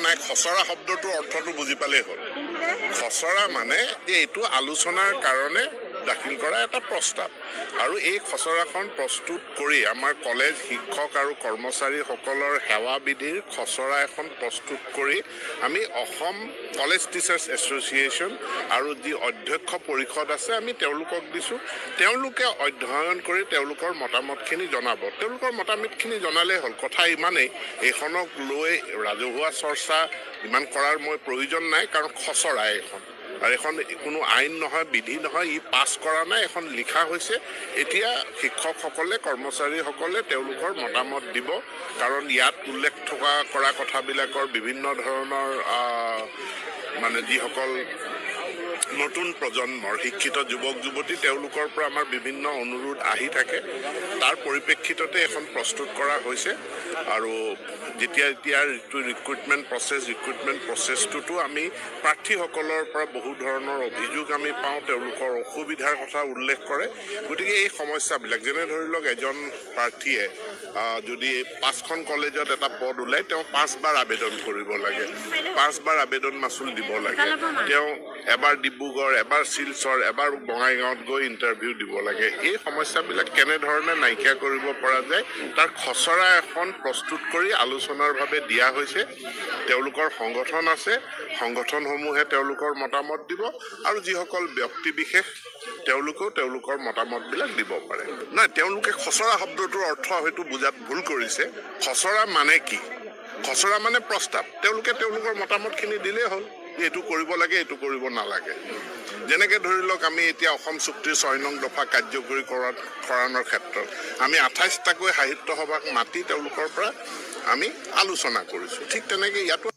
নাই খচৰা শব্দটোৰ অৰ্থটো বুজি পালেই হ'ল খচৰা মানে যে এইটো আলোচনাৰ কাৰণে দাখিল কৰা এটা প্ৰস্তাৱ আৰু এই খচৰাখন প্ৰস্তুত কৰি আমাৰ কলেজ শিক্ষক আৰু কৰ্মচাৰীসকলৰ সেৱা বিধিৰ খচৰা এখন প্ৰস্তুত কৰি আমি অসম কলেজ টিচাৰ্ছ এছ'চিয়েশ্যন আৰু যি অধ্যক্ষ পৰিষদ আছে আমি তেওঁলোকক দিছোঁ তেওঁলোকে অধ্যয়ন কৰি তেওঁলোকৰ মতামতখিনি জনাব তেওঁলোকৰ মতামতখিনি জনালেই হ'ল কথা ইমানেই এইখনক লৈ ৰাজহুৱা চৰ্চা ইমান কৰাৰ মই প্ৰয়োজন নাই কাৰণ খচৰা এইখন আৰু এখন কোনো আইন নহয় বিধি নহয় ই পাছ কৰা নাই এখন লিখা হৈছে এতিয়া শিক্ষকসকলে কৰ্মচাৰীসকলে তেওঁলোকৰ মতামত দিব কাৰণ ইয়াত উল্লেখ কৰা কথাবিলাকৰ বিভিন্ন ধৰণৰ মানে যিসকল নতুন প্ৰজন্মৰ শিক্ষিত যুৱক যুৱতী তেওঁলোকৰ পৰা আমাৰ বিভিন্ন অনুৰোধ আহি থাকে তাৰ পৰিপ্ৰেক্ষিততে এখন প্ৰস্তুত কৰা হৈছে আৰু যেতিয়া ৰিক্ৰুটমেণ্ট প্ৰচেছটোতো আমি প্ৰাৰ্থীসকলৰ পৰা বহু ধৰণৰ অভিযোগ আমি পাওঁ তেওঁলোকৰ অসুবিধাৰ কথা উল্লেখ কৰে গতিকে এই সমস্যাবিলাক যেনে ধৰি লওক এজন প্ৰাৰ্থীয়ে যদি 5খন কলেজত এটা পদ ওলায় তেওঁ 5বাৰ আবেদন কৰিব লাগে 5বাৰ আবেদন মাচুল দিব লাগে তেওঁ এবাৰ ডিব্ৰুগড় এবাৰ শিলচৰ এবাৰ বঙাইগাঁৱত গৈ ইণ্টাৰভিউ দিব লাগে এই সমস্যাবিলাক কেনেধৰণে নাইকিয়া কৰিব পৰা যায় তাৰ খচৰা এখন প্ৰস্তুত কৰি আলোচনাৰ বাবে দিয়া হৈছে তেওঁলোকৰ সংগঠন আছে সংগঠনসমূহে তেওঁলোকৰ মতামত দিব আৰু যিসকল ব্যক্তি বিশেষ তেওঁলোকেও তেওঁলোকৰ মতামতবিলাক দিব পাৰে নাই তেওঁলোকে খচৰা শব্দটোৰ অৰ্থ হয়তো বুজাত ভুল কৰিছে খচৰা মানে কি খচৰা মানে প্ৰস্তাৱ তেওঁলোকে তেওঁলোকৰ মতামতখিনি দিলেই হ'ল এইটো কৰিব লাগে এইটো কৰিব নালাগে যেনেকৈ ধৰি লওক আমি এতিয়া অসম চুক্তিৰ 6 নং দফা কাৰ্যকৰী কৰাৰ ক্ষেত্ৰত আমি 28টাকৈ সাহিত্য সভাক মাতি তেওঁলোকৰ পৰা আমি আলোচনা কৰিছোঁ ঠিক তেনেকৈ ইয়াতো